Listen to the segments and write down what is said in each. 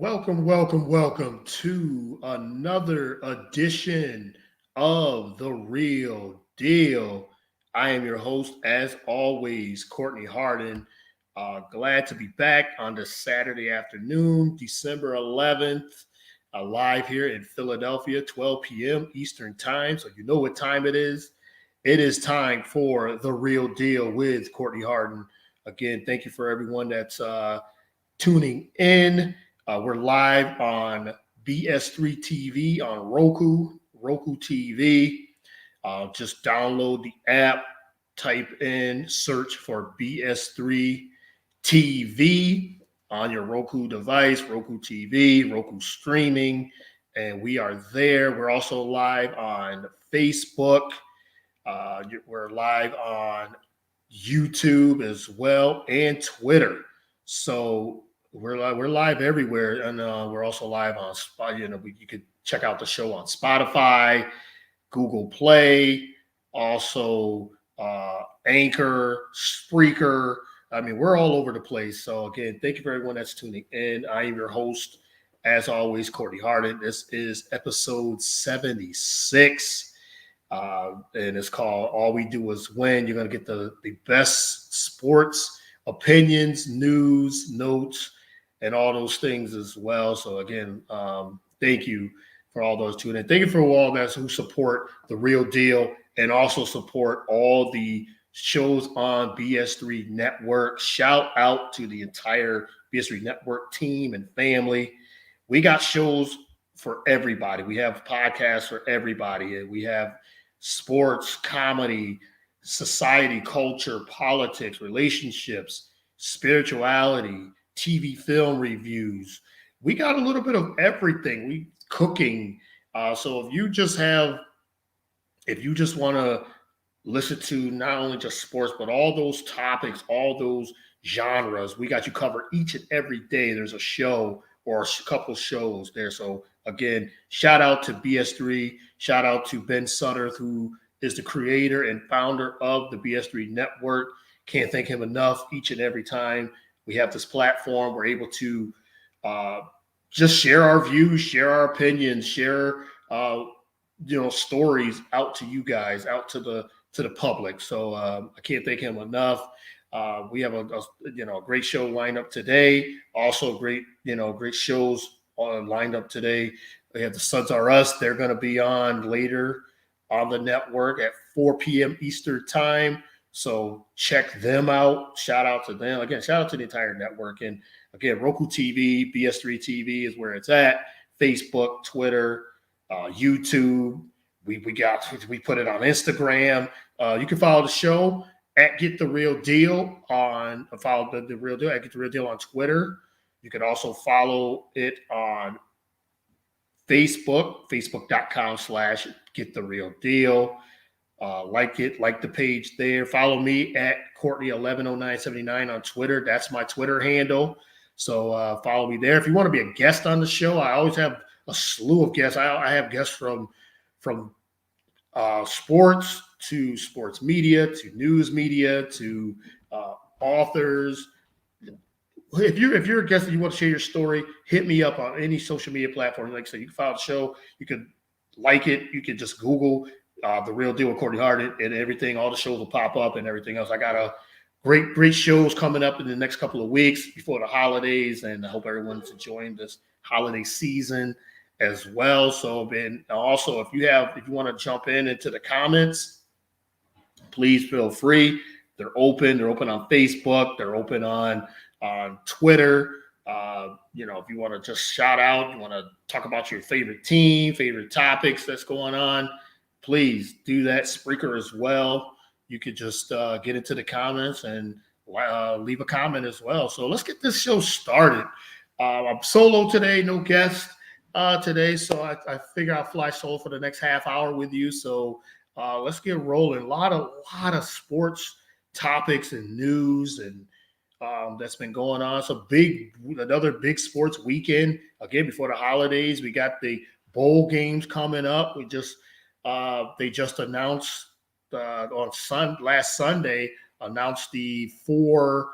Welcome to another edition of The Real Deal. I am your host, as always, Courtney Harden. Glad to be back on this Saturday afternoon, December 11th, live here in Philadelphia, 12 p.m. Eastern Time. So you know what time it is. It is time for The Real Deal with Courtney Harden. Again, thank you for everyone that's tuning in. We're live on BS3 TV on Roku TV. Just download the app, type in, search for BS3 TV on your Roku device, Roku TV, Roku streaming, and we are there. We're also live on Facebook. We're live on YouTube as well and Twitter. So we're live everywhere, and we're also live on Spotify. You could check out the show on Spotify, Google Play, also Anchor, Spreaker. I mean, we're all over the place. So again, thank you for everyone that's tuning in. I am your host, as always, Courtney Harden. This is episode 76. And it's called All We Do Is Win. You're going to get the best sports opinions, news, notes, and all those things as well. So again, thank you for all those tuning in. Thank you for all those who support The Real Deal and also support all the shows on BS3 Network. Shout out to the entire BS3 Network team and family. We got shows for everybody. We have podcasts for everybody. We have sports, comedy, society, culture, politics, relationships, spirituality, TV film reviews. We got a little bit of everything. We cooking. So if you just want to listen to not only just sports, but all those topics, all those genres, we got you covered each and every day. There's a show or a couple shows there. So again, shout out to BS3. Shout out to Ben Sutter, who is the creator and founder of the BS3 Network. Can't thank him enough each and every time we have this platform. We're able to just share our views, share our opinions, share stories out to you guys, out to the public. So I can't thank him enough. We have a great show lined up today. Also great shows lined up today. We have the Suns Are Us. They're going to be on later on the network at 4 p.m. Eastern Time. So check them out. Shout out to them. Again, shout out to the entire network. And again, Roku TV, BS3 TV is where it's at. Facebook, Twitter, YouTube. We put it on Instagram. You can follow the show at Get the Real Deal on follow the Real Deal at Get the Real Deal on Twitter. You can also follow it on Facebook, facebook.com/Get the Real Deal. Like the page there. Follow me at Courtney110979 on Twitter. That's my Twitter handle. So follow me there. If you want to be a guest on the show, I always have a slew of guests. I have guests from sports to sports media to news media to authors. If you're a guest and you want to share your story, hit me up on any social media platform. Like I said, you can follow the show. You can like it. You can just Google The Real Deal with Courtney Harden and everything. All the shows will pop up and everything else. I got a great shows coming up in the next couple of weeks before the holidays, and I hope everyone's enjoying this holiday season as well. So, and also if you want to jump into the comments, please feel free. They're open. They're open on Facebook. They're open on Twitter. If you want to just shout out, you want to talk about your favorite team, favorite topics that's going on, please do that. Spreaker as well. You could just get into the comments and leave a comment as well. So let's get this show started. I'm solo today, no guest today. So I figure I'll fly solo for the next half hour with you. So let's get rolling. A lot of sports topics and news and that's been going on. So another big sports weekend again before the holidays. We got the bowl games coming up. They just announced last Sunday announced the four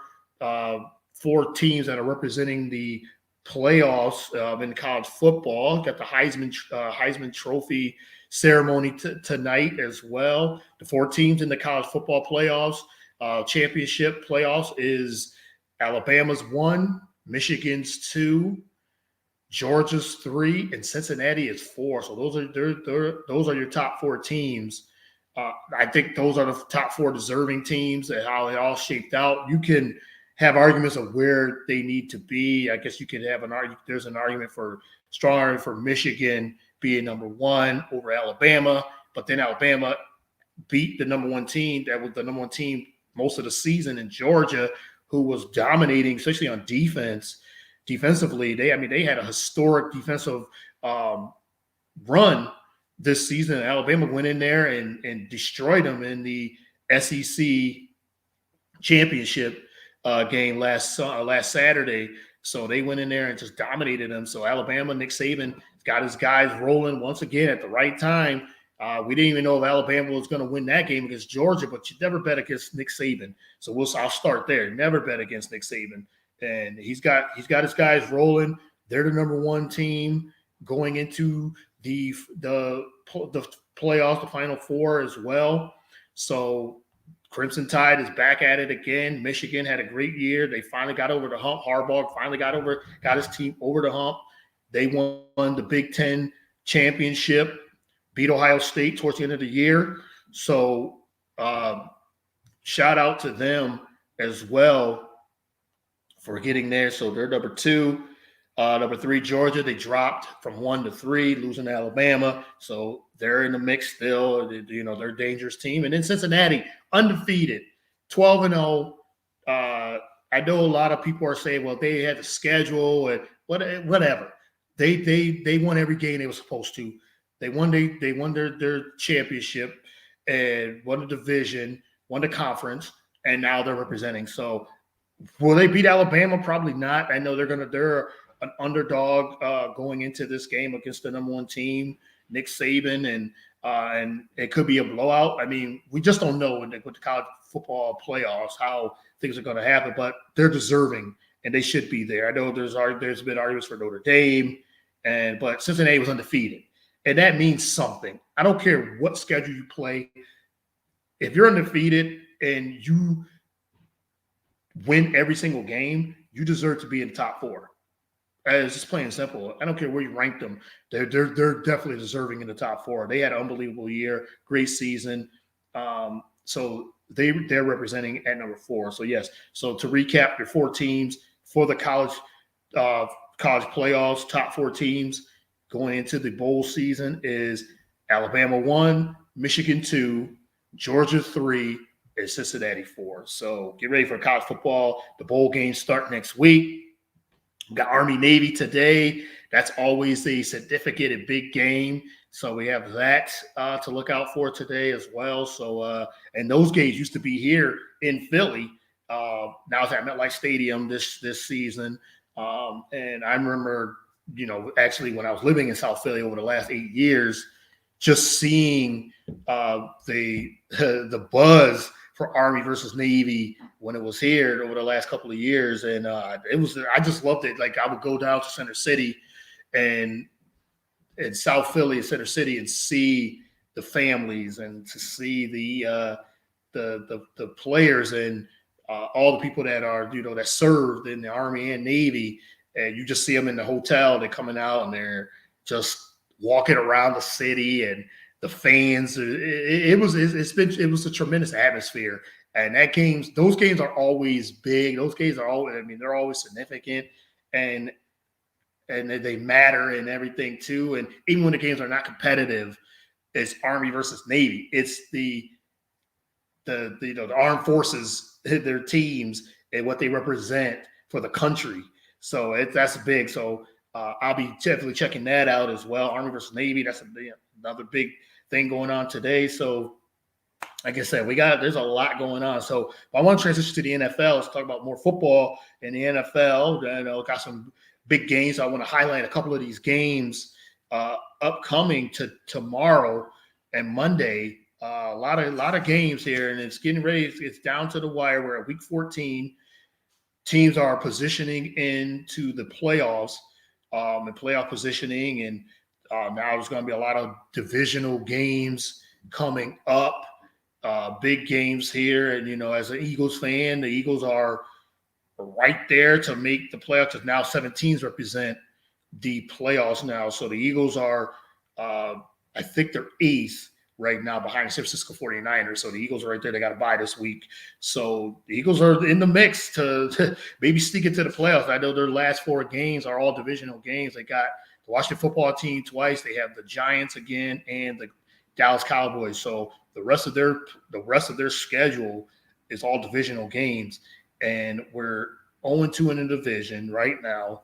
teams that are representing the playoffs in college football. Got the Heisman Trophy ceremony tonight as well. The 4 teams in the college football playoffs, championship playoffs is Alabama's 1, Michigan's 2, Georgia's 3, and Cincinnati is 4. So those are your top 4 teams. I think those are the top 4 deserving teams and how it all shaped out. You can have arguments of where they need to be. I guess you could have an argument. There's an argument for strong argument for Michigan being number 1 over Alabama, but then Alabama beat the number 1 team. That was the number 1 team most of the season in Georgia, who was dominating, especially on defense. Defensively, they had a historic defensive run this season. Alabama went in there and destroyed them in the SEC championship game last Saturday. So they went in there and just dominated them. So Alabama, Nick Saban got his guys rolling once again at the right time. We didn't even know if Alabama was going to win that game against Georgia, but you never bet against Nick Saban. So I'll start there. Never bet against Nick Saban. And he's got his guys rolling. They're the number 1 team going into the playoffs, the Final Four as well. So Crimson Tide is back at it again. Michigan had a great year. They finally got over the hump. Harbaugh finally got his team over the hump. They won the Big Ten championship, beat Ohio State towards the end of the year. So shout out to them as well for getting there. So they're number 2. Number 3, Georgia. They dropped from 1 to 3, losing to Alabama. So they're in the mix still. They're a dangerous team. And then Cincinnati, undefeated, 12-0. I know a lot of people are saying, well, they had the schedule and whatever. They won every game they were supposed to. They won their championship and won the division, won the conference, and now they're representing. So will they beat Alabama? Probably not. I know they're an underdog going into this game against the number 1 team, Nick Saban, and it could be a blowout. I mean, we just don't know with the college football playoffs how things are going to happen, but they're deserving and they should be there. I know there's been arguments for Notre Dame, but Cincinnati was undefeated, and that means something. I don't care what schedule you play. If you're undefeated and you win every single game, you deserve to be in the top 4. It's just plain and simple. I don't care where you rank them. They're definitely deserving in the top 4. They had an unbelievable year, great season. So they're representing at number 4. So yes. So to recap, your 4 teams for the college playoffs, top 4 teams going into the bowl season is Alabama 1, Michigan 2, Georgia 3, and Cincinnati 4. So get ready for college football. The bowl games start next week. We got Army-Navy today. That's always a significant and big game. So we have that to look out for today as well. So and those games used to be here in Philly. Now it's at MetLife Stadium this season. And I remember, actually when I was living in South Philly over the last 8 years, just seeing the buzz for Army versus Navy when it was here over the last couple of years. And I just loved it. Like I would go down to Center City and in South Philly, Center City, and see the families and to see the players and all the people that are, that served in the Army and Navy. And you just see them in the hotel, they're coming out and they're just walking around the city and the fans. It was a tremendous atmosphere. And those games are always big. Those games are always, they're always significant and they matter and everything too. And even when the games are not competitive, it's Army versus Navy. It's the armed forces, their teams, and what they represent for the country. So that's big. So I'll be definitely checking that out as well. Army versus Navy. That's another big thing going on today. So like I said, there's a lot going on. So I want to transition to the NFL. Let's talk about more football in the NFL. Got some big games. I want to highlight a couple of these games upcoming to tomorrow and Monday. A lot of games here, and it's getting ready. It's down to the wire. We're at week 14. teams are positioning into the playoffs and playoff positioning. And now there's going to be a lot of divisional games coming up, big games here. And, as an Eagles fan, the Eagles are right there to make the playoffs because now 7 teams represent the playoffs now. So the Eagles are, I think they're 8th right now behind the San Francisco 49ers. So the Eagles are right there. They got to bye this week. So the Eagles are in the mix to maybe sneak into the playoffs. I know their last 4 games are all divisional games. They got the Washington football team twice. They have the Giants again and the Dallas Cowboys. So the rest of their schedule is all divisional games. And we're 0-2 in the division right now.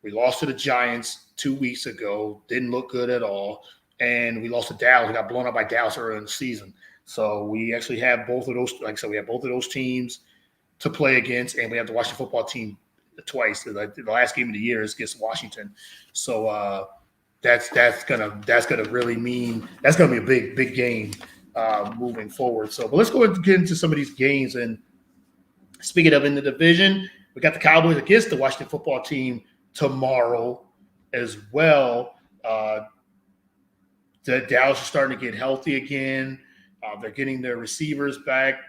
We lost to the Giants 2 weeks ago. Didn't look good at all. And we lost to Dallas. We got blown up by Dallas early in the season. So we actually have both of those. Like I said, we have both of those teams to play against, and we have the Washington football team twice. The last game of the year is against Washington. So that's gonna really mean that's gonna be a big game moving forward. So, but let's go and get into some of these games. And speaking of in the division, we got the Cowboys against the Washington football team tomorrow as well. The Dallas is starting to get healthy again. They're getting their receivers back.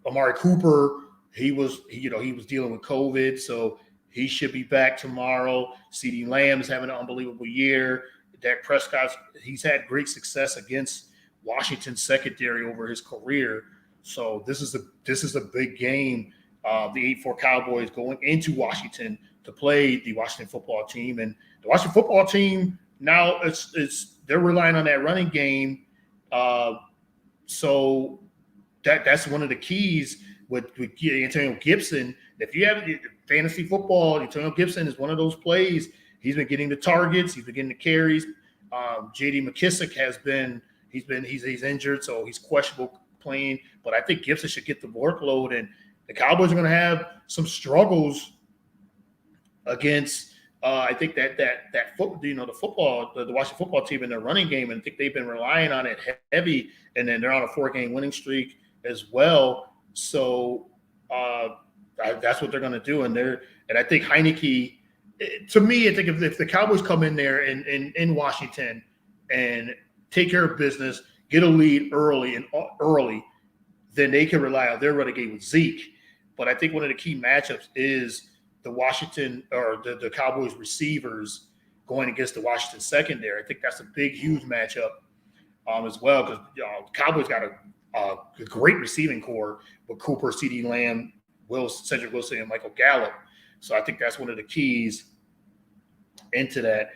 Amari Cooper, he was dealing with COVID, so he should be back tomorrow. CeeDee Lamb is having an unbelievable year. Dak Prescott, he's had great success against Washington's secondary over his career. So this is a big game. The 8-4 Cowboys going into Washington to play the Washington football team, and the Washington football team now they're relying on that running game. So that's one of the keys with Antonio Gibson. If you have fantasy football, Antonio Gibson is one of those plays. He's been getting the targets. He's been getting the carries. J.D. McKissick he's injured, so he's questionable playing. But I think Gibson should get the workload, and the Cowboys are going to have some struggles against. I think the Washington football team in their running game, and I think they've been relying on it heavy. And then they're on a 4-game winning streak as well. So that's what they're going to do. And I think Heineke. To me, I think if the Cowboys come in there in Washington and take care of business, get a lead early, then they can rely on their running game with Zeke. But I think one of the key matchups is the Washington or the Cowboys receivers going against the Washington secondary. I think that's a big, huge matchup as well because Cowboys got a great receiving core with Cooper, CeeDee Lamb, Cedric Wilson, and Michael Gallup. So I think that's one of the keys into that.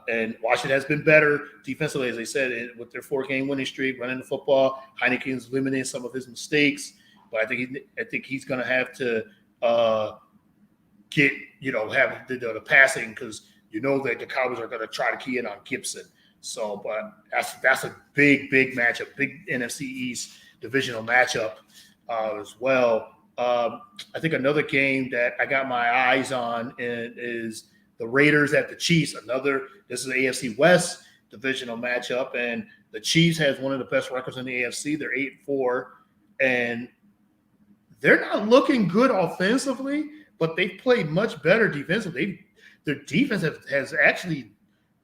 And Washington has been better defensively, as I said, with their 4-game winning streak, running the football. Heineken's limiting some of his mistakes, but I think he's going to have to have the passing because that the Cowboys are going to try to key in on Gibson. So, but that's a big matchup, big NFC East divisional matchup as well. I think another game that I got my eyes on is the Raiders at the Chiefs. This is an AFC West divisional matchup, and the Chiefs has one of the best records in the AFC. They're 8-4, and they're not looking good offensively, but they've played much better defensively. Their defense has actually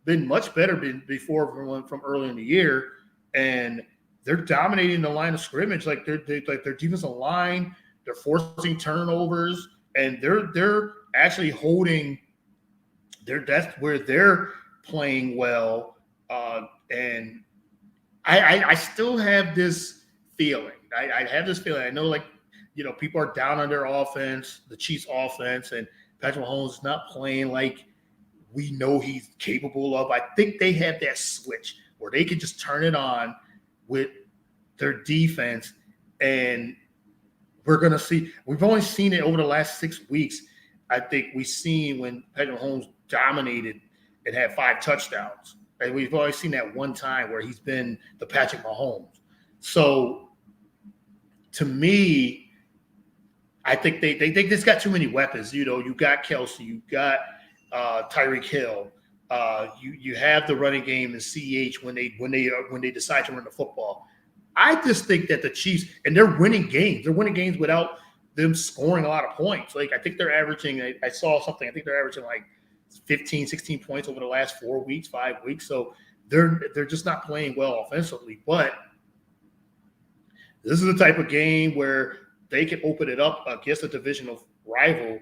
been much better before from early in the year, and they're dominating the line of scrimmage. Like their defensive line, they're forcing turnovers, and they're actually holding. That's where they're playing well, and I still have this feeling. I have this feeling. I know, people are down on their offense, the Chiefs' offense, and Patrick Mahomes is not playing like we know he's capable of. I think they have that switch where they can just turn it on with their defense, and we're going to see. We've only seen it over the last 6 weeks. I think we've seen when Patrick Mahomes dominated and had 5 touchdowns. And we've always seen that one time where he's been the Patrick Mahomes. So to me, I think they just got too many weapons. You got Kelsey, you got Tyreek Hill, you have the running game and CH when they decide to run the football. I just think that the Chiefs, and they're winning games. They're winning games without them scoring a lot of points. Like I think they're averaging, I saw something, I think they're averaging like 15, 16 points over the last 4 weeks, 5 weeks. So they're just not playing well offensively. But this is the type of game where they can open it up against a divisional rival,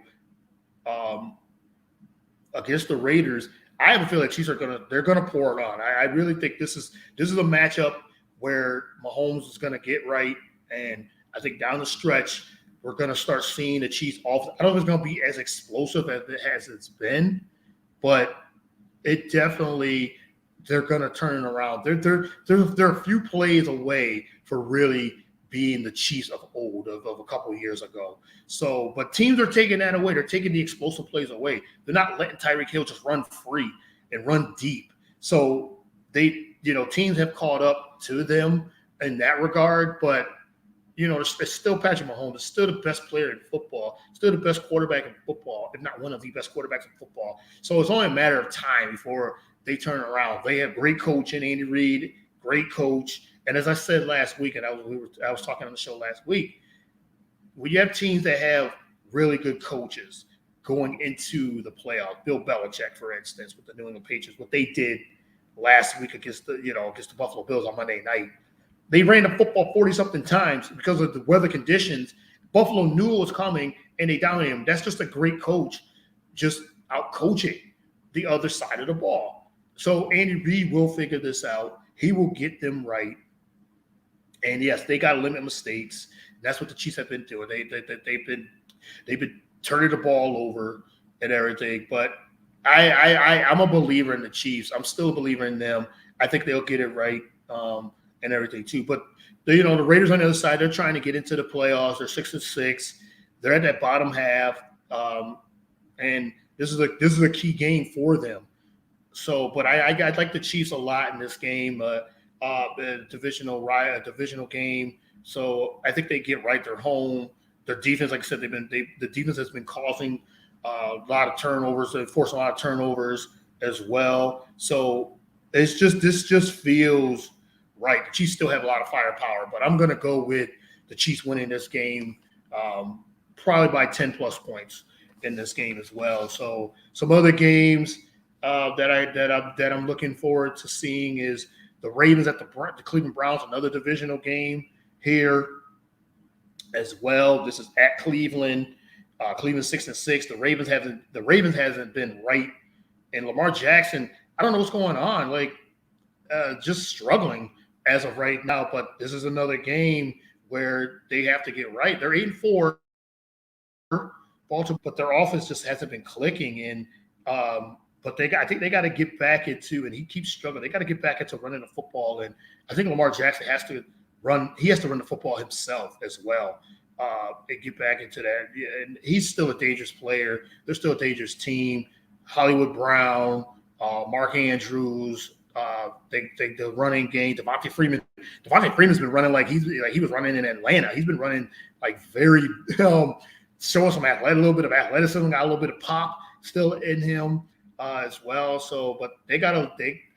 against the Raiders. I have a feeling Chiefs they're gonna pour it on. I really think this is a matchup where Mahomes is gonna get right, and I think down the stretch we're gonna start seeing the Chiefs off. I don't know if it's gonna be as explosive as it's been, but it definitely they're gonna turn it around. They're a few plays away for really being the Chiefs of old, of a couple of years ago. So, but teams are taking that away. They're taking the explosive plays away. They're not letting Tyreek Hill just run free and run deep. So teams have caught up to them in that regard. But, it's still Patrick Mahomes. It's still the best player in football. Still the best quarterback in football, if not one of the best quarterbacks in football. So it's only a matter of time before they turn around. They have great coaching, Andy Reid, great coach. And as I said last week, and I was talking on the show last week, when you have teams that have really good coaches going into the playoffs, Bill Belichick, for instance, with the New England Patriots, what they did last week against the Buffalo Bills on Monday night, they ran the football 40-something times because of the weather conditions. Buffalo knew it was coming, and they dominated him. That's just a great coach, just out coaching the other side of the ball. So Andy Reid will figure this out. He will get them right. And yes, they got to limit mistakes. That's what the Chiefs have been doing. They've been turning the ball over and everything. But I'm a believer in the Chiefs. I'm still a believer in them. I think they'll get it right and everything too. But the Raiders on the other side, they're trying to get into the playoffs. They're 6-6. They're at that bottom half, and this is a key game for them. So, but I like the Chiefs a lot in this game. A divisional game. So I think they get right. They're home. Their defense, like I said, the defense has been causing a lot of turnovers. They force a lot of turnovers as well. So this just feels right. The Chiefs still have a lot of firepower, but I'm going to go with the Chiefs winning this game, probably by 10 plus points in this game as well. So some other games that I'm looking forward to seeing is the Ravens at the Cleveland Browns, another divisional game here as well. This is at Cleveland. Cleveland 6-6. The Ravens hasn't been right, and Lamar Jackson, I don't know what's going on. Like, just struggling as of right now. But this is another game where they have to get right. They're 8-4, Baltimore, but their offense just hasn't been clicking. And but I think they got to get back into, and he keeps struggling. They got to get back into running the football, and I think Lamar Jackson has to run. He has to run the football himself as well, and get back into that. Yeah, and he's still a dangerous player. They're still a dangerous team. Hollywood Brown, Mark Andrews, the running game. Devontae Freeman's been running like he was running in Atlanta. He's been running like very showing some a little bit of athleticism, got a little bit of pop still in him. As well. So, but I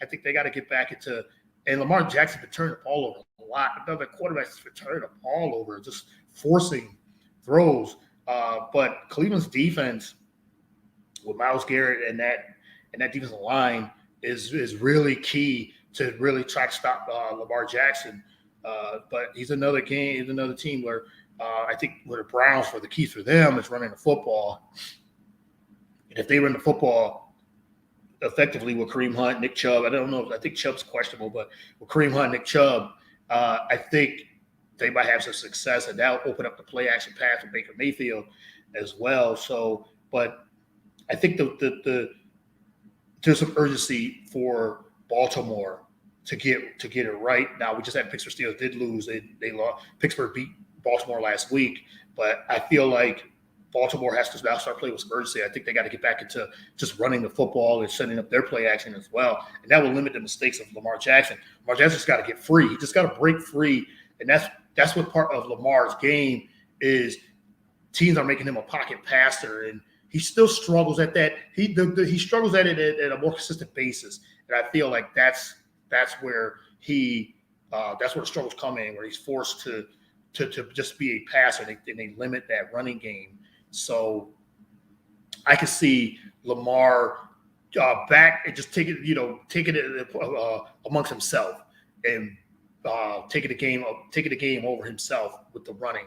think they got to get back into, and Lamar Jackson been turning the ball over a lot. Another quarterback's been turning the ball over, just forcing throws. But Cleveland's defense with Myles Garrett and that defensive line is really key to really try to stop Lamar Jackson. But he's another team where I think where the Browns, for the key for them is running the football. And if they run the football effectively with Kareem Hunt, Nick Chubb. I think Chubb's questionable, but with Kareem Hunt, Nick Chubb, I think they might have some success, and that'll open up the play action pass with Baker Mayfield as well. So, but I think there's some urgency for Baltimore to get it right. Now, we just had Pittsburgh Steelers did lose. They lost. Pittsburgh beat Baltimore last week, but I feel like Baltimore has to now start playing with some urgency. I think they got to get back into just running the football and setting up their play action as well. And that will limit the mistakes of Lamar Jackson. Lamar Jackson's got to get free. He just got to break free. And that's what part of Lamar's game is. Teams are making him a pocket passer, and he still struggles at that. He struggles at it at a more consistent basis. And I feel like that's where the struggles come in, where he's forced to to just be a passer. They limit that running game. So I could see Lamar back and just taking it amongst himself and taking the game over himself with the running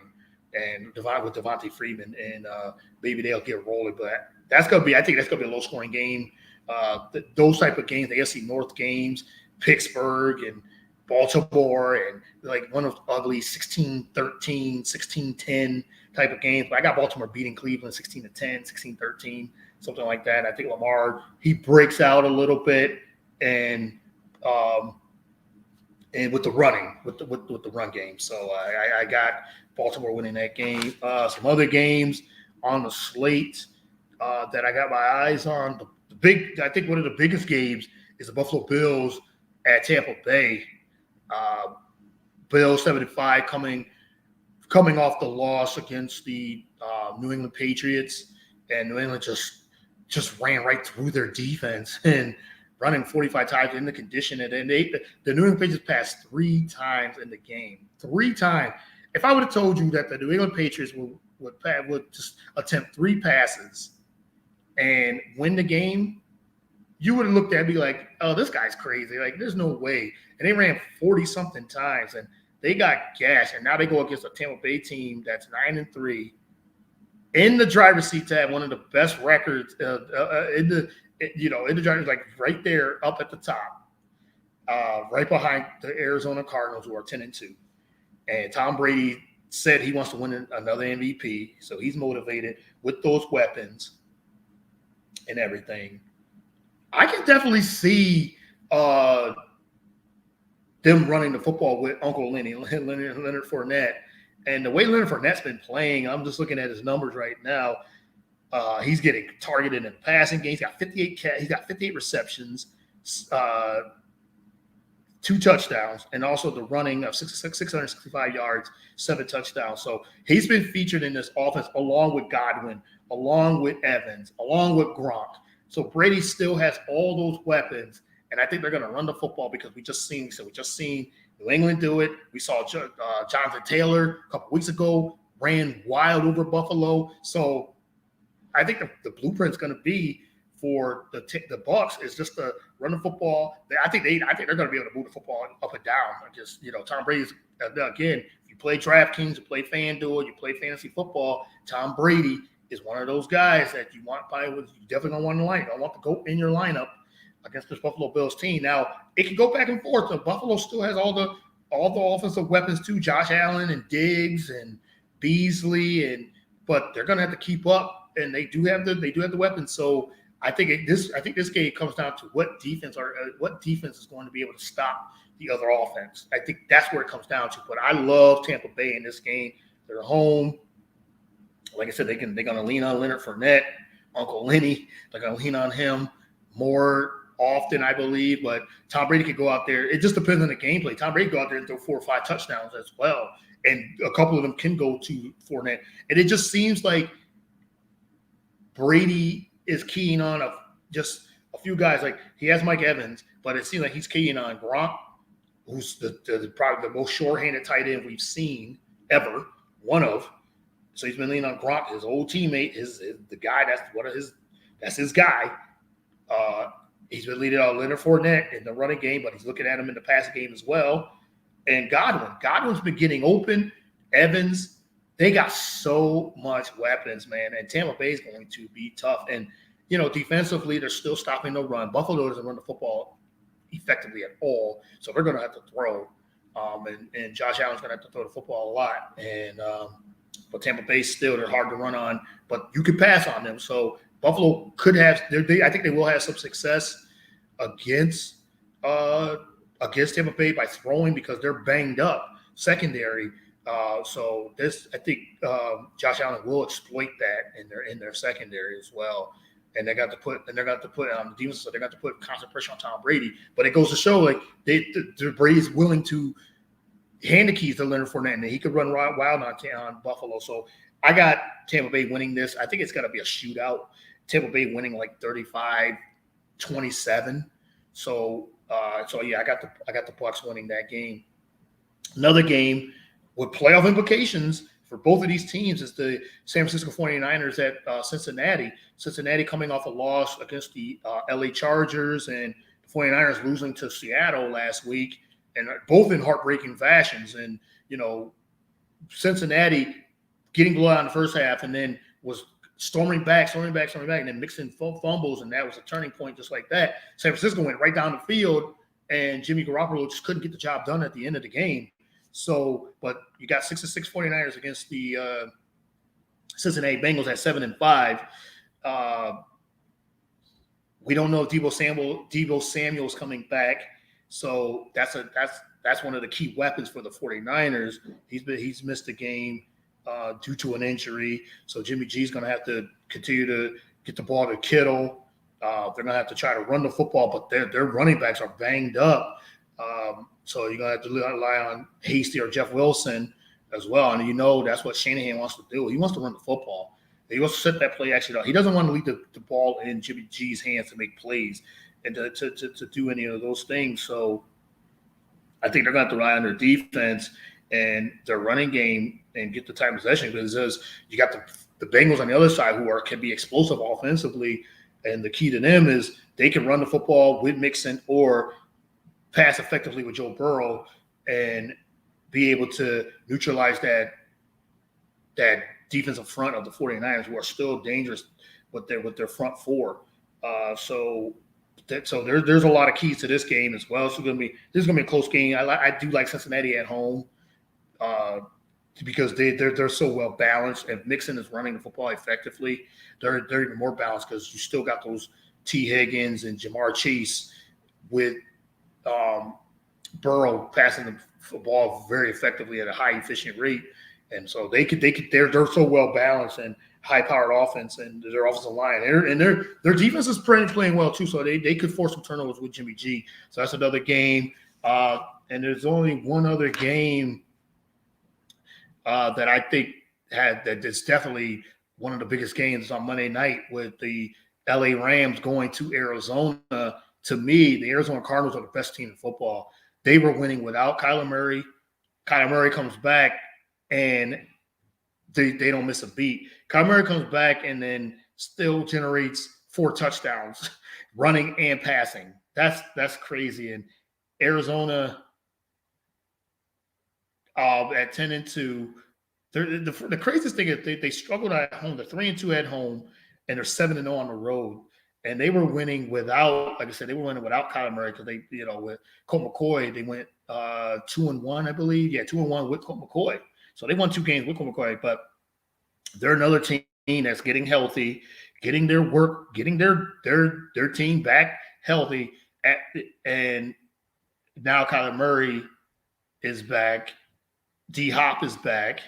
and with Devontae Freeman, and maybe they'll get rolling. But I think that's gonna be a low scoring game. Those type of games, the AFC North games, Pittsburgh and Baltimore, and like one of those ugly 16-13, 16-10 type of games. But I got Baltimore beating Cleveland 16-10, 16-13, something like that. I think Lamar, he breaks out a little bit and with the running, with the run game. So I got Baltimore winning that game. Some other games on the slate that I got my eyes on. I think one of the biggest games is the Buffalo Bills at Tampa Bay. Bills 75 coming off the loss against the New England Patriots, and New England just ran right through their defense and running 45 times in the condition. And then the New England Patriots passed 3 times in the game. 3 times. If I would have told you that the New England Patriots would just attempt 3 passes and win the game, you would have looked at me like, oh, this guy's crazy. Like, there's no way. And they ran 40-something times, and they got gashed. And now they go against a Tampa Bay team that's 9-3 in the driver's seat to have one of the best records in the driver's, like right there up at the top, right behind the Arizona Cardinals, who are 10-2. And Tom Brady said he wants to win another MVP, so he's motivated with those weapons and everything. I can definitely see them running the football with Uncle Leonard Fournette. And the way Leonard Fournette's been playing, I'm just looking at his numbers right now. He's getting targeted in the passing game. He's got 58 receptions, 2 touchdowns, and also the running of 665 yards, 7 touchdowns. So he's been featured in this offense along with Godwin, along with Evans, along with Gronk. So Brady still has all those weapons, and I think they're going to run the football because we just seen New England do it. We saw Jonathan Taylor a couple weeks ago ran wild over Buffalo. So I think the blueprint's going to be for the Bucs is just to run the football. I think they're going to be able to move the football up and down. Just Tom Brady's again. If you play DraftKings, you play FanDuel, you play fantasy football. Tom Brady is one of those guys that you definitely don't want in the lineup. I want to go in your lineup against this Buffalo Bills team. Now it can go back and forth. So Buffalo still has all the offensive weapons too, Josh Allen and Diggs and Beasley, but they're going to have to keep up, and they do have the weapons. So I think this game comes down to what defense is going to be able to stop the other offense. I think that's where it comes down to. But I love Tampa Bay in this game. They're home. Like I said, they're going to lean on Leonard Fournette, Uncle Lenny. They're going to lean on him more often, I believe. But Tom Brady could go out there. It just depends on the gameplay. Tom Brady could go out there and throw 4 or 5 touchdowns as well, and a couple of them can go to Fournette. And it just seems like Brady is keying on just a few guys. Like he has Mike Evans, but it seems like he's keying on Gronk, who's probably the most short-handed tight end we've seen ever. One of. So he's been leaning on Gronk, his old teammate, the guy that's his guy. He's been leading on Leonard Fournette in the running game, but he's looking at him in the passing game as well. And Godwin's been getting open. Evans, they got so much weapons, man. And Tampa Bay is going to be tough. And defensively, they're still stopping the run. Buffalo doesn't run the football effectively at all, so they're going to have to throw. And Josh Allen's going to have to throw the football a lot. And but Tampa Bay they're hard to run on, but you could pass on them. So Buffalo could have. I think they will have some success against Tampa Bay by throwing because they're banged up secondary. So I think Josh Allen will exploit that in their secondary as well. And they're going to put on the defense, so they're going to put constant pressure on Tom Brady. But it goes to show like Brady's willing to hand the keys to Leonard Fournette, and he could run wild on Buffalo. So I got Tampa Bay winning this. I think it's going to be a shootout. Tampa Bay winning like 35-27. So yeah, I got the Bucs winning that game. Another game with playoff implications for both of these teams is the San Francisco 49ers at Cincinnati. Cincinnati coming off a loss against the LA Chargers, and the 49ers losing to Seattle last week, and both in heartbreaking fashions. And, Cincinnati getting blown out in the first half and then was storming back, and then mixing fumbles, and that was a turning point just like that. San Francisco went right down the field, and Jimmy Garoppolo just couldn't get the job done at the end of the game. So, but you got 6-6 49ers against the Cincinnati Bengals at 7-5. We don't know if Deebo Samuel's coming back. So that's one of the key weapons for the 49ers. He's missed a game due to an injury. So Jimmy G's going to have to continue to get the ball to Kittle. They're going to have to try to run the football, but their running backs are banged up. So you're going to have to rely on Hasty or Jeff Wilson as well. And that's what Shanahan wants to do. He wants to run the football. He wants to set that play action up. He doesn't want to leave the ball in Jimmy G's hands to make plays and to do any of those things. So I think they're going to have to rely on their defense and their running game and get the time possession, because you got the Bengals on the other side who can be explosive offensively. And the key to them is they can run the football with Mixon or pass effectively with Joe Burrow and be able to neutralize that defensive front of the 49ers, who are still dangerous with their front four. So there's a lot of keys to this game as well. So this is gonna be a close game. I do like Cincinnati at home because they're so well balanced. If Mixon is running the football effectively, they're even more balanced, because you still got those T. Higgins and Jamar Chase with Burrow passing the ball very effectively at a high efficient rate. And so they're so well balanced and high powered offense, and their offensive line and their defense is playing well too. So they could force some turnovers with Jimmy G. So that's another game. And there's only one other game that I think that's definitely one of the biggest games on Monday night, with the LA Rams going to Arizona. To me, the Arizona Cardinals are the best team in football. They were winning without Kyler Murray. Kyler Murray comes back, and they don't miss a beat. Kyler Murray comes back and then still generates 4 touchdowns, running and passing. That's crazy. And Arizona at 10-2. The craziest thing is they struggled at home. They're 3-2 at home, and they're 7-0 on the road. And they were winning without, like I said, without Kyler Murray, because they, with Colt McCoy, they went 2-1, I believe. Yeah, 2-1 with Colt McCoy. So they won 2 games with Colt McCoy, but they're another team that's getting healthy, getting their team back healthy. And now Kyler Murray is back. D-Hop is back.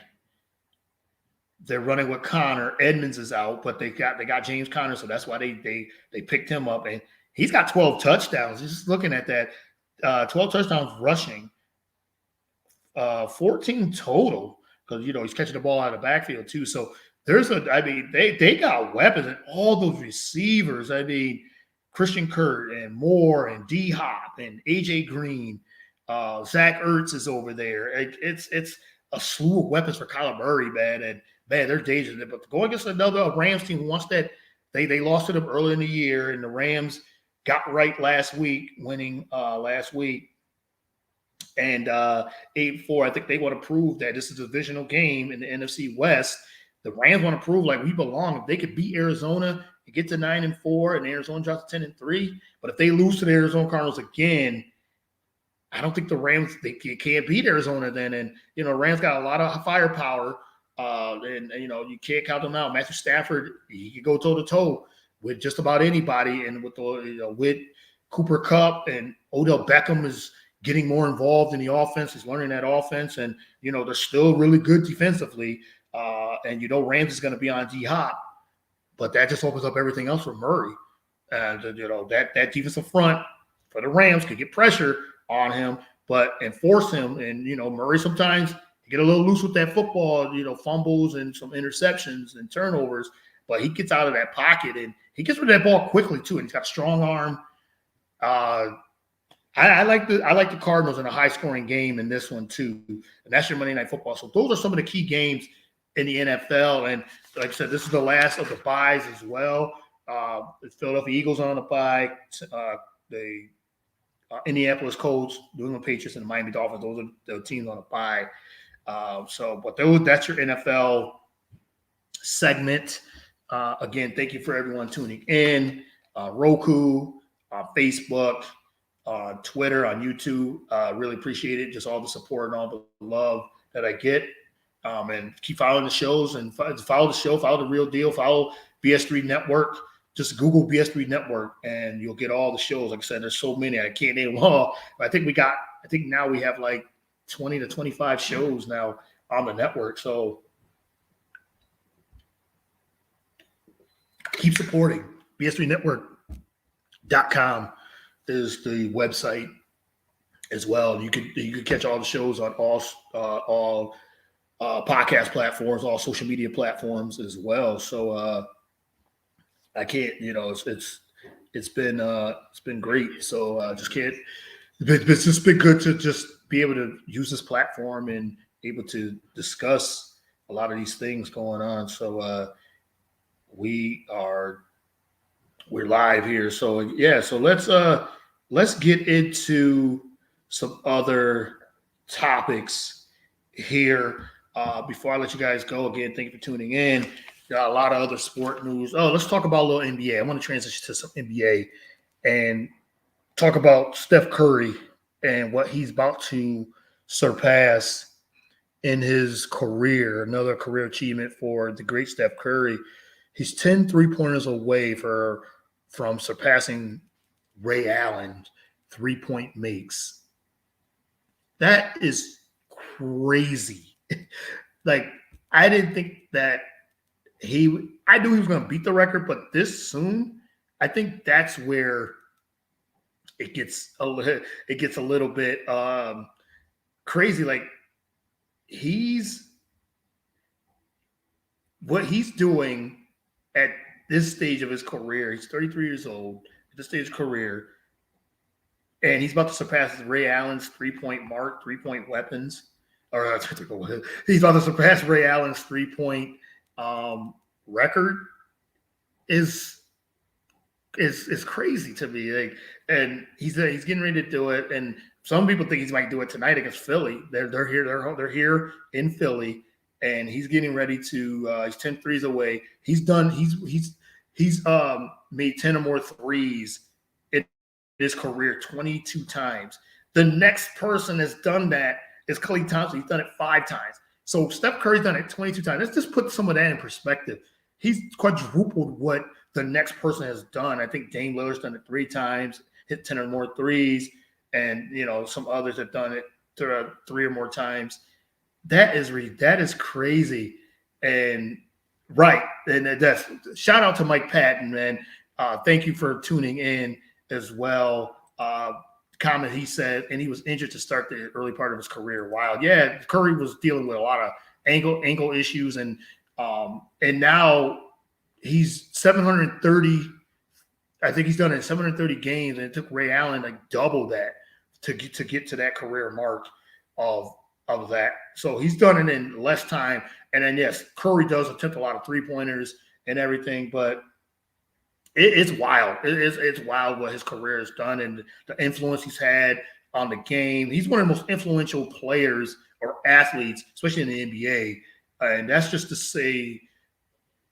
They're running with Connor. Edmonds is out, but they got James Conner, so that's why they picked him up. And he's got 12 touchdowns. Just looking at that, 12 touchdowns rushing, 14 total, because he's catching the ball out of the backfield too. So they got weapons, and all those receivers. Christian Kirk and Moore and D-Hop and AJ Green, Zach Ertz is over there. It's a slew of weapons for Kyler Murray, man. And man, they're dangerous. But to go against another Rams team who wants that, they lost to them early in the year, and the Rams got right last week, winning last week. And 8-4, I think they want to prove that this is a divisional game in the NFC West. The Rams want to prove like we belong. If they could beat Arizona and get to 9-4, and Arizona drops to 10-3, but if they lose to the Arizona Cardinals again, I don't think the Rams, they can't beat Arizona then. And, Rams got a lot of firepower, and you can't count them out. Matthew Stafford, he could go toe-to-toe with just about anybody. And with with Cooper Kupp, and Odell Beckham is getting more involved in the offense. He's learning that offense. And, they're still really good defensively. And, Rams is going to be on D-Hop. But that just opens up everything else for Murray. And, that defensive front for the Rams could get pressure on him, and force him. And, Murray sometimes get a little loose with that football, fumbles and some interceptions and turnovers, but he gets out of that pocket and he gets rid of that ball quickly too. And he's got a strong arm. I I like the Cardinals in a high scoring game in this one too, and that's your Monday Night Football. So those are some of the key games in the NFL. And like I said, this is the last of the buys as well. The Philadelphia Eagles are on the bye. The Indianapolis Colts, New England Patriots, and the Miami Dolphins. Those are the teams on the bye. That's your NFL segment. Again, thank you for everyone tuning in. Roku, Facebook, Twitter, on YouTube. Really appreciate it. Just all the support and all the love that I get. And keep following the shows and follow the show, follow The Real Deal, follow BS3 Network. Just Google BS3 Network and you'll get all the shows. Like I said, there's so many, I can't name them all. But I think now we have like 20 to 25 shows now on the network. So keep supporting. BS3network.com is the website as well. You could catch all the shows on all podcast platforms, all social media platforms as well. So I can't, it's been great. So just can't. It's just been good to just be able to use this platform and able to discuss a lot of these things going on. So we're live here. So yeah, so let's get into some other topics here. Before I let you guys go, again, thank you for tuning in. Got a lot of other sport news. Oh, let's talk about a little NBA. I want to transition to some NBA and talk about Steph Curry and what he's about to surpass in his career, another career achievement for the great Steph Curry. He's 10 3-pointers away from surpassing Ray Allen 3-point makes. That is crazy. Like, I didn't think that I knew he was going to beat the record, but this soon, I think that's where it gets a little bit crazy. Like, what he's doing at this stage of his career. He's 33 years old at this stage of his career, and he's about to surpass Ray Allen's 3-point mark, 3-point weapons. Or he's about to surpass Ray Allen's 3-point record. Is crazy to me. Like, and he's getting ready to do it. And some people think he might do it tonight against Philly. They're here in Philly, and he's getting ready to. He's 10 threes away. He's done. He's made 10 or more threes in his career 22 times. The next person that's done that is Klay Thompson. He's done it 5 times. So Steph Curry's done it 22 times. Let's just put some of that in perspective. He's quadrupled what the next person has done. I think Dame Lillard's done it 3 times, hit 10 or more threes, and some others have done it 3 or more times. That is crazy. And right, and that's shout out to Mike Patton, man. Thank you for tuning in as well. Comment he said, and he was injured to start the early part of his career. Wow, yeah, Curry was dealing with a lot of ankle issues, and now he's 730. I think he's done it in 730 games, and it took Ray Allen like double that to get to that career mark of that. So he's done it in less time. And then yes, Curry does attempt a lot of 3-pointers and everything, but it's wild. It's wild what his career has done and the influence he's had on the game. He's one of the most influential players or athletes, especially in the NBA. And that's just to say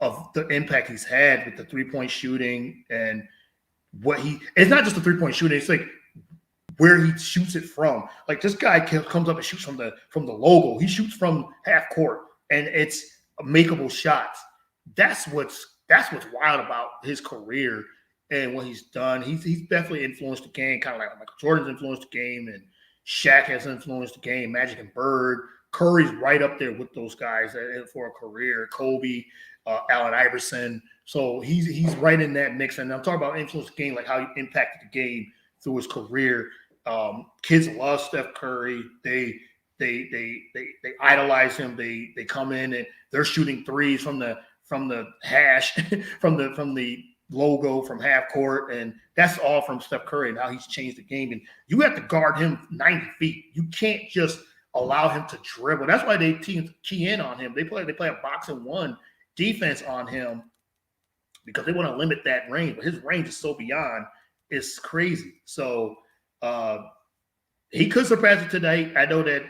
of the impact he's had with the 3-point shooting and it's not just the 3-point shooting. It's like where he shoots it from. Like, this guy comes up and shoots from the logo. He shoots from half court, and it's makeable shots. That's what's wild about his career and what he's done. He's definitely influenced the game, kind of like Michael Jordan's influenced the game, and Shaq has influenced the game, Magic and Bird. Curry's right up there with those guys for a career. Kobe, Allen Iverson. So he's right in that mix. And I'm talking about influence the game, like how he impacted the game through his career. Kids love Steph Curry. They idolize him. They come in and they're shooting threes from the hash, from the logo from half court, and that's all from Steph Curry and how he's changed the game. And you have to guard him 90 feet. You can't just allow him to dribble. That's why they key in on him. They play a box and one defense on him because they want to limit that range. But his range is so beyond, it's crazy. So he could surpass it tonight. I know that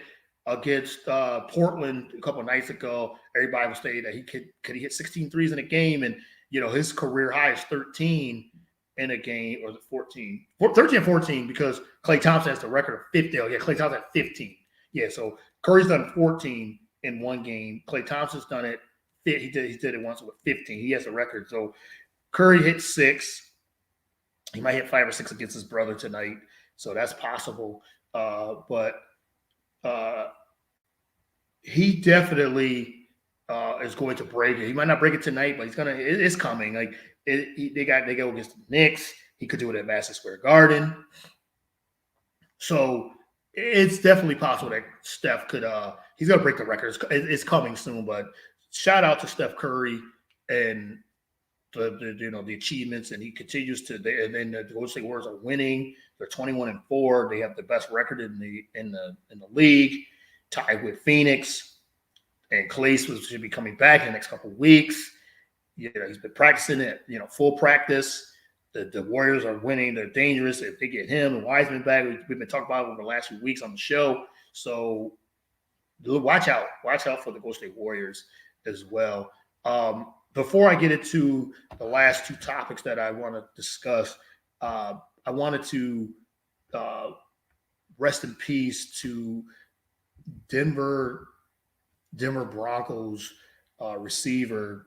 against Portland a couple of nights ago, everybody was saying that he could he hit 16 threes in a game, and his career high is 13 in a game, or 14, 13 and 14, because Klay Thompson has the record of 50. Oh, yeah, Klay Thompson had 15. Yeah, so Curry's done 14 in one game. Klay Thompson's done it. He did it once with 15. He has the record. So Curry hit 6. He might hit 5 or 6 against his brother tonight. So that's possible. But he definitely is going to break it. He might not break it tonight, but he's gonna. It's coming. Like they go against the Knicks. He could do it at Madison Square Garden. So it's definitely possible that Steph could. He's gonna break the record. It's coming soon. But shout out to Steph Curry and the achievements, and he continues to. And then the Golden State Warriors are winning. They're 21-4. They have the best record in the league, tied with Phoenix. And Clay should be coming back in the next couple of weeks. He's been practicing it, full practice. The Warriors are winning. They're dangerous. If they get him and Wiseman back, we've been talking about it over the last few weeks on the show. So watch out. Watch out for the Golden State Warriors as well. Before I get into the last 2 topics that I want to discuss, I wanted to rest in peace to Denver Broncos receiver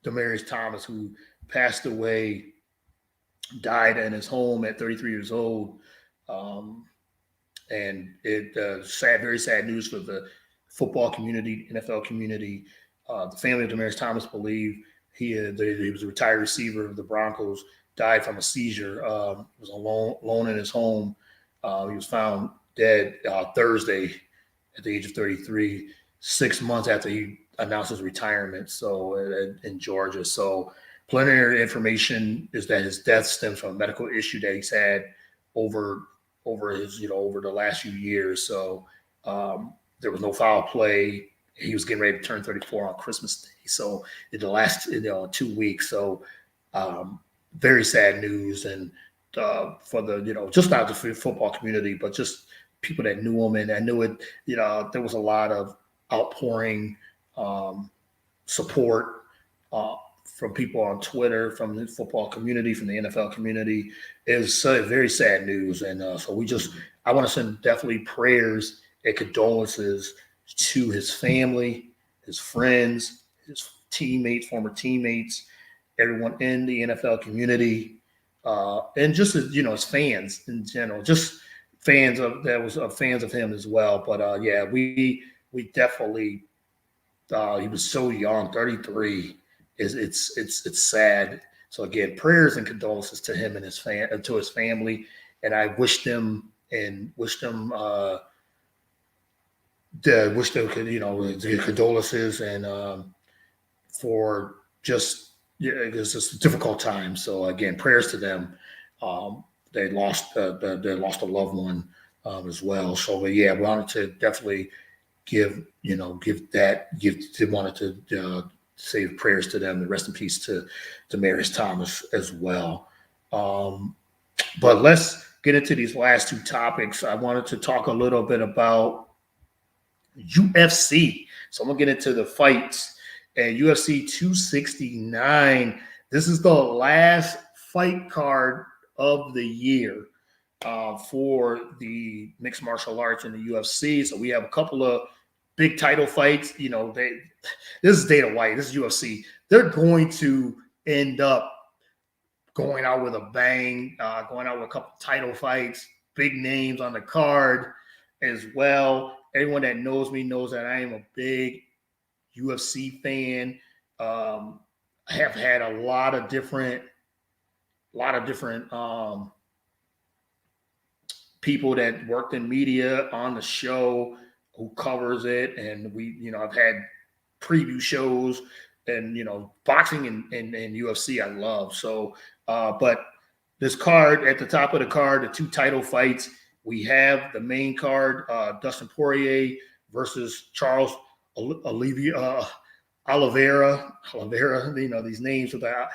Demaryius Thomas, who passed away, died in his home at 33 years old. And it very sad news for the football community, NFL community. The family of Demaryius Thomas believe he was a retired receiver of the Broncos, died from a seizure. He was alone in his home. He was found dead Thursday at the age of 33, 6 months after he announced his retirement. So in Georgia. So preliminary information is that his death stems from a medical issue that he's had over the last few years. So there was no foul play. He was getting ready to turn 34 on Christmas Day. So in the last 2 weeks. So very sad news, and for the just not the football community, but just people that knew him, and I knew it. There was a lot of outpouring support from people on Twitter, from the football community, from the NFL community. Is very sad news, and so I want to send definitely prayers and condolences to his family, his friends, his teammates, former teammates, everyone in the NFL community, and just his fans in general, just fans of him as well. But we definitely he was so young, 33. It's sad. So again, prayers and condolences to him and to his family, and I wish them condolences, and for just it's just a difficult time. So again, prayers to them. They lost a loved one as well. So but yeah, we wanted to definitely wanted to say prayers to them, and rest in peace to Demaryius Thomas as well. But let's get into these last 2 topics. I wanted to talk a little bit about UFC. So I'm gonna get into the fights. And UFC 269. This is the last fight card of the year for the mixed martial arts in the UFC. So we have a couple of big title fights. This is Dana White. This is UFC. They're going to end up going out with a bang, going out with a couple title fights, big names on the card as well. Everyone that knows me knows that I am a big UFC fan. I have had a lot of different people that worked in media on the show who covers it, and I've had preview shows and boxing and UFC I love. So, but this card at the top of the card, the 2 title fights. We have the main card, Dustin Poirier versus Charles Olivia Oliveira. These names of that.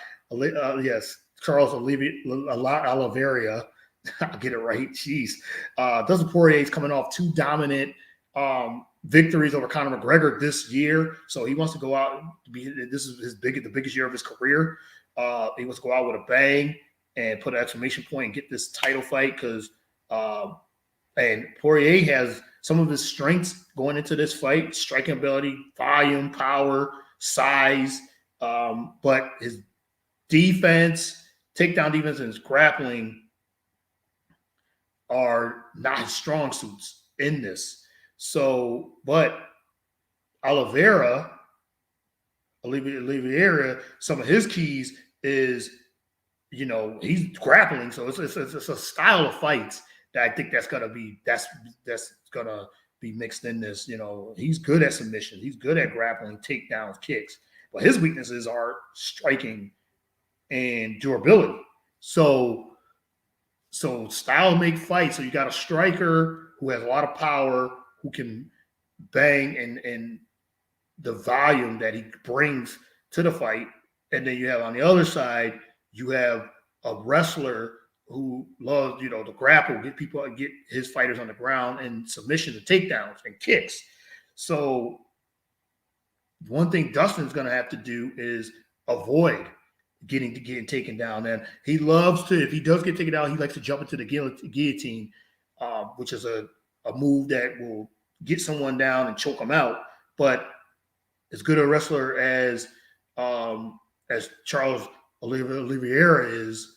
Yes, Charles Oliveira. I'll get it right. Jeez. Dustin Poirier is coming off 2 dominant victories over Conor McGregor this year. So he wants to go out. This is the biggest year of his career. He wants to go out with a bang and put an exclamation point and get this title fight because and Poirier has some of his strengths going into this fight: striking ability, volume, power, size. But his defense, takedown defense, and his grappling are not his strong suits in this. So, but Oliveira, some of his keys is, he's grappling. So it's a style of fights that I think that's gonna be mixed in this. He's good at submission. He's good at grappling, takedowns, kicks. But his weaknesses are striking and durability. So style make fights. So you got a striker who has a lot of power, who can bang and the volume that he brings to the fight. And then you have on the other side, you have a wrestler who loves, to grapple, get his fighters on the ground and submissions and takedowns and kicks. So one thing Dustin's going to have to do is avoid getting taken down. And he loves to, if he does get taken down, he likes to jump into the guillotine, which is a move that will get someone down and choke them out. But as good a wrestler as Charles Oliveira is,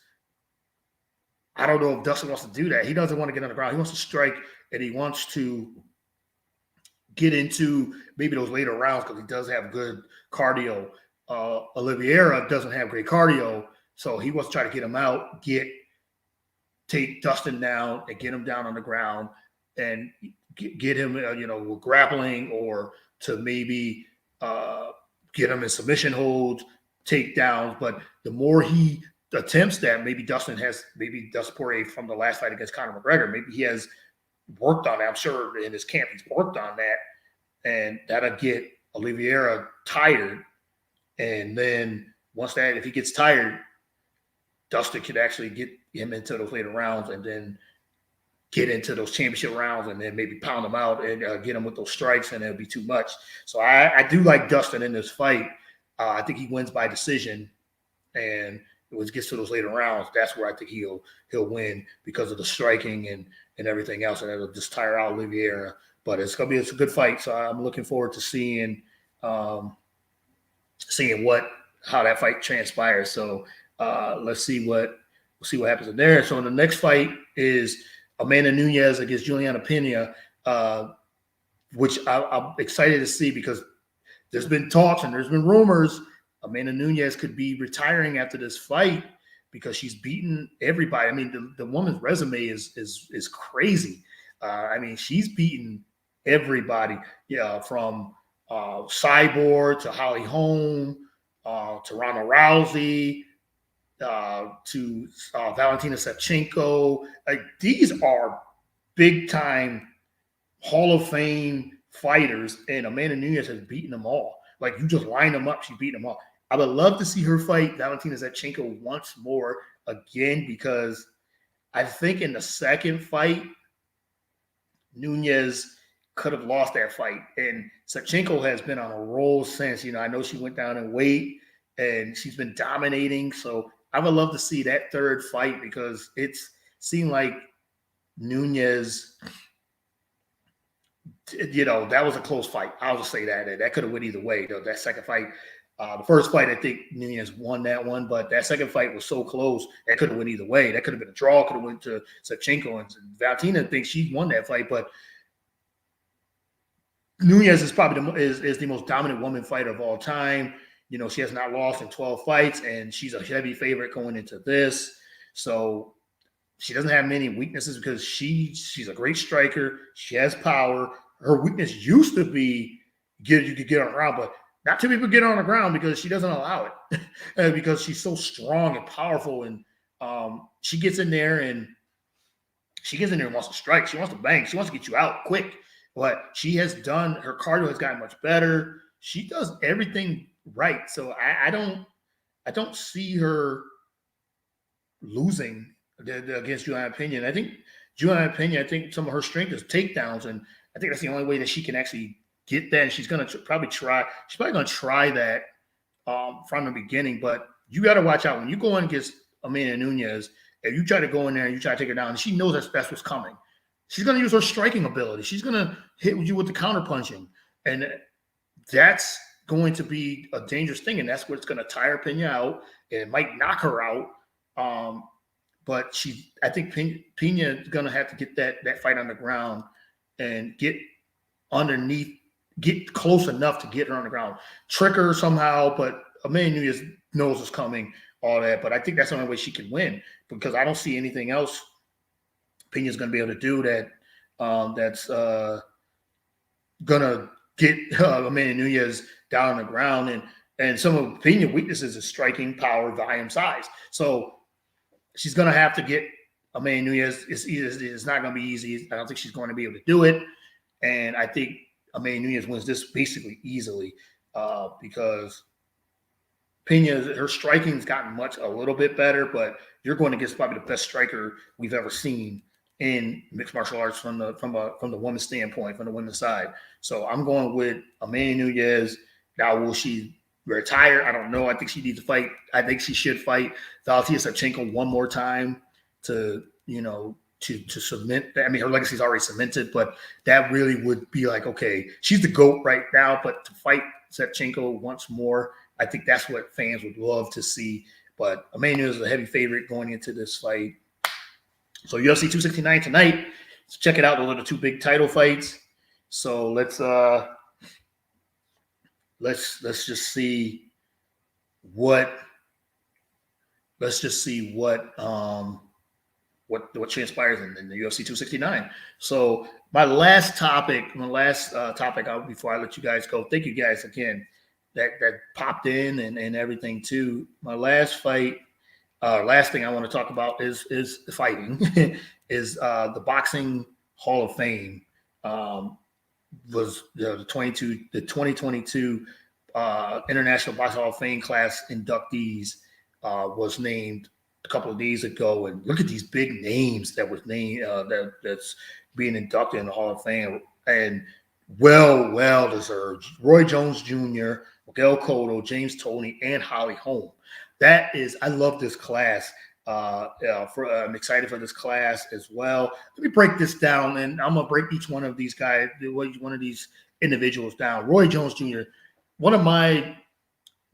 I don't know if Dustin wants to do that. He doesn't want to get on the ground. He wants to strike, and he wants to get into maybe those later rounds because he does have good cardio. Oliveira doesn't have great cardio, so he wants to try to get him out, take Dustin down, and get him down on the ground, and get him, with grappling, or to maybe get him in submission holds, takedowns. But the more he attempts that, maybe Dustin Poirier from the last fight against Conor McGregor, maybe he has worked on that. I'm sure in his camp he's worked on that, and that'll get Oliveira tired. And then if he gets tired, Dustin could actually get him into those later rounds and then get into those championship rounds and then maybe pound him out and get him with those strikes, and it'll be too much. So I do like Dustin in this fight. I think he wins by decision, and when it gets to those later rounds, that's where I think he'll win because of the striking and everything else, and it'll just tire out Oliviera. But it's a good fight, so I'm looking forward to seeing how that fight transpires. So let's see what happens in there. So the next fight is Amanda Nunez against Juliana Pena, which I'm excited to see because there's been talks and there's been rumors Amanda Nunez could be retiring after this fight because she's beaten everybody. I mean, the woman's resume is crazy. I mean, she's beaten everybody. Yeah, from Cyborg to Holly Holm to Ronda Rousey to Valentina Shevchenko. Like, these are big time Hall of Fame fighters, and Amanda Nunez has beaten them all. Like, you just line them up, she's beaten them all. I would love to see her fight Valentina Shevchenko once more again, because I think in the second fight, Nunez could have lost that fight. And Shevchenko has been on a roll since. I know she went down in weight and she's been dominating. So I would love to see that third fight because it's seemed like Nunez, that was a close fight. I'll just say that. That could have went either way. That second fight, the first fight, I think Nunez won that one, but that second fight was so close, that could have went either way. That could have been a draw, could have went to Shevchenko, and Valentina thinks she won that fight, but Nunez is probably is the most dominant woman fighter of all time. She has not lost in 12 fights, and she's a heavy favorite going into this. So she doesn't have many weaknesses because she's a great striker. She has power. Her weakness used to be you could get her around, but not too many people get her on the ground because she doesn't allow it, because she's so strong and powerful, and she gets in there and wants to strike. She wants to bang. She wants to get you out quick. But she has done, her cardio has gotten much better. She does everything right. So I don't see her losing against Juliana Pena. I think Juliana Pena, I think some of her strength is takedowns, and I think that's the only way that she can actually get that. And she's going to probably try. She's probably going to try that from the beginning. But you got to watch out when you go in against Amanda Nunez. If you try to go in there and you try to take her down, and she knows that's what's coming. She's going to use her striking ability. She's going to hit you with the counter punching, and that's going to be a dangerous thing, and that's what's going to tire Pena out, and it might knock her out. But I think Pena is going to have to get that fight on the ground and get underneath, get close enough to get her on the ground, trick her somehow. But Amanda Nunez knows what's coming, all that. But I think that's the only way she can win, because I don't see anything else Pena's going to be able to do that's going to get Amanda Nunez down on the ground. And some of Pena's weaknesses is striking, power, volume, size. So she's going to have to get Amanda Nunez. It's not going to be easy. I don't think she's going to be able to do it. And I think Amanda Nunez wins this basically easily, because Pena, her striking's gotten a little bit better, but you're going against probably the best striker we've ever seen in mixed martial arts from the women's standpoint, from the women's side. So I'm going with Amanda Nunez. Now, will she retire? I don't know. I think she needs to fight. I think she should fight Valentina Shevchenko one more time to cement that. I mean, her legacy is already cemented, but that really would be like, okay, she's the GOAT right now, but to fight Shevchenko once more, I think that's what fans would love to see. But Amanda is a heavy favorite going into this fight. So UFC 269 tonight. Let's check it out. Those are the two big title fights. So let's just see what transpires in the UFC 269. So my last topic before I let you guys go. Thank you guys again that popped in and everything too. My last fight. Last thing I want to talk about is fighting. is the Boxing Hall of Fame was the 2022 International Boxing Hall of Fame class inductees was named a couple of days ago, and look at these big names that was named that's being inducted in the Hall of Fame, and well deserved. Roy Jones Jr., Miguel Cotto, James Toney, and Holly Holm. I love this class. I'm excited for this class as well. Let me break this down, and I'm gonna break each one of these guys, one of these individuals down. Roy Jones Jr., one of my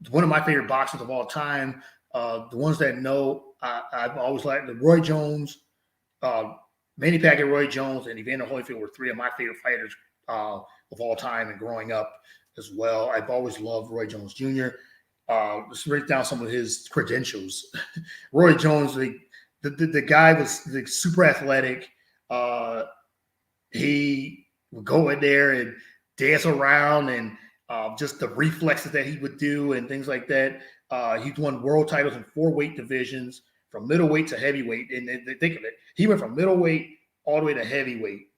favorite boxers of all time. The ones that know, I've always liked the Roy Jones, Manny Pacquiao, Roy Jones, and Evander Holyfield were three of my favorite fighters of all time and growing up as well. I've always loved Roy Jones Jr. Let's break down some of his credentials. Roy Jones, the guy was super athletic. He would go in there and dance around, and just the reflexes that he would do and things like that. He's won world titles in 4 weight divisions, from middleweight to heavyweight. And think of it, he went from middleweight all the way to heavyweight.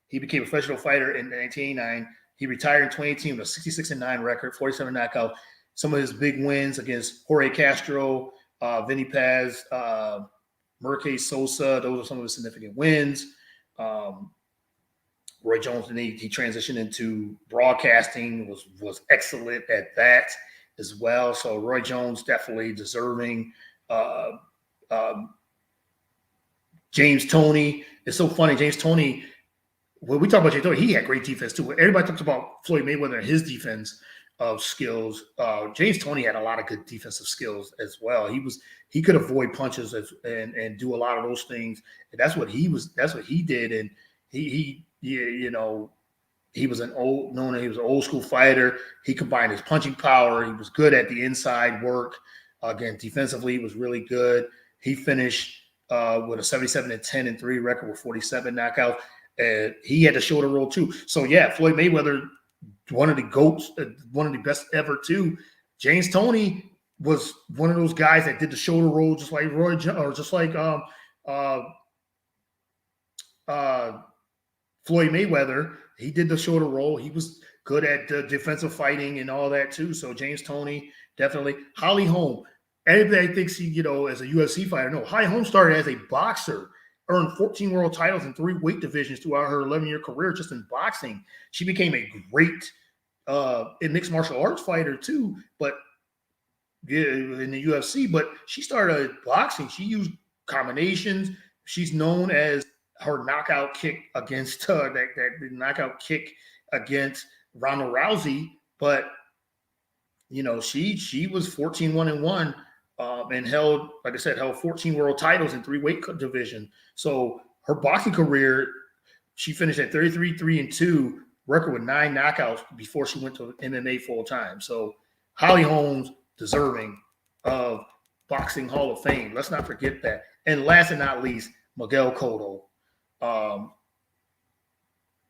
He became a professional fighter in 1989. He retired in 2018 with a 66-9 record, 47 knockout. Some of his big wins against Jorge Castro, Vinny Paz, Mercedes Sosa, those are some of his significant wins. Roy Jones, he transitioned into broadcasting, was excellent at that as well. So Roy Jones definitely deserving. James Toney, it's so funny. James Toney, when we talk about James Toney, he had great defense too. Everybody talks about Floyd Mayweather and his defense of skills. James Toney had a lot of good defensive skills as well. He could avoid punches and do a lot of those things. And that's what he did. And he was an old school fighter. He combined his punching power. He was good at the inside work. Again, defensively, he was really good. He finished with a 77-10-3 record with 47 knockouts. And he had the shoulder roll too. So yeah, Floyd Mayweather one of the GOATs, one of the best ever too. James Toney was one of those guys that did the shoulder roll just like Roy, or just like uh, Floyd Mayweather. He did the shoulder roll. He was good at defensive fighting and all that too. So James Toney, definitely. Holly Holm. Everybody thinks he, as a UFC fighter. No, Holly Holm started as a boxer, earned 14 world titles in 3 weight divisions throughout her 11-year career just in boxing. She became a great mixed martial arts fighter too, but in the UFC. But she started boxing. She used combinations. She's known as her knockout kick against that knockout kick against Ronda Rousey, but she was 14-1-1 and held, like I said, 14 world titles in 3 weight divisions. So her boxing career, she finished at 33-3-2, record with 9 knockouts before she went to MMA full time. So Holly Holmes deserving of Boxing Hall of Fame. Let's not forget that. And last and not least, Miguel Cotto.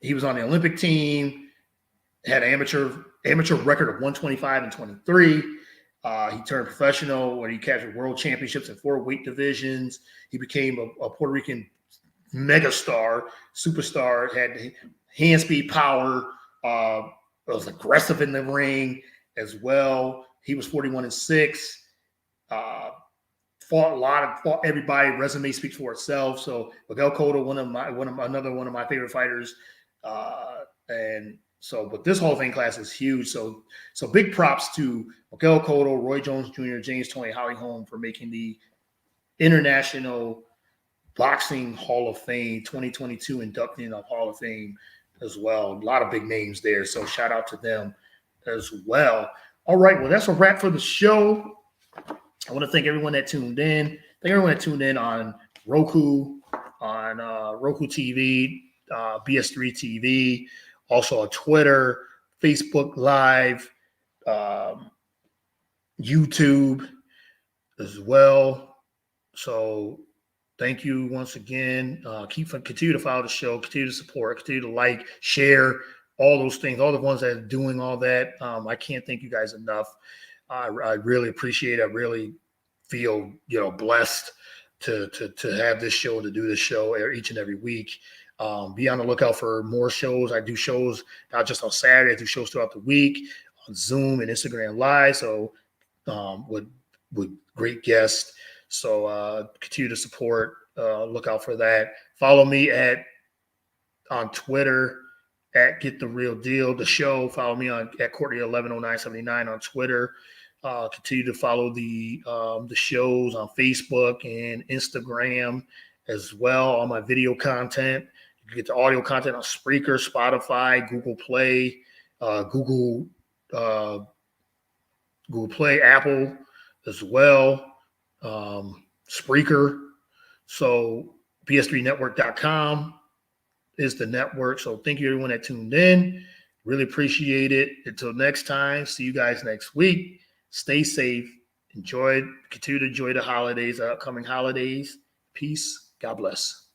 He was on the Olympic team, had an amateur record of 125-23. He turned professional when he captured world championships in 4 weight divisions. He became a Puerto Rican megastar, superstar, had hand speed power, was aggressive in the ring as well. He was 41-6. Fought everybody. Resume speaks for itself. So Miguel Cotto, another one of my favorite fighters. But this Hall of Fame class is huge. So big props to Miguel Cotto, Roy Jones Jr., James Toney, Holly Holm for making the International Boxing Hall of Fame 2022 inducting of Hall of Fame as well. A lot of big names there. So shout out to them as well. All right. Well, that's a wrap for the show. I want to thank everyone that tuned in. Thank everyone that tuned in on Roku, on Roku TV, BS3 TV, also on Twitter, Facebook Live, YouTube as well. So thank you once again. Continue to follow the show, continue to support, continue to like, share, all those things, all the ones that are doing all that. I can't thank you guys enough. I really appreciate it. I really feel, blessed to have this show, to do this show each and every week. Be on the lookout for more shows. I do shows not just on Saturday. I do shows throughout the week on Zoom and Instagram Live. So with great guests. So continue to support. Look out for that. Follow me on Twitter at Get the Real Deal. The show. Follow me at Courtney 110979 on Twitter. Continue to follow the shows on Facebook and Instagram as well. All my video content. You can get the audio content on Spreaker, Spotify, Google Play, Google Play, Apple as well, Spreaker. So bs3network.com is the network. So thank you everyone that tuned in. Really appreciate it. Until next time, see you guys next week. Stay safe. Continue to enjoy the holidays, upcoming holidays. Peace. God bless.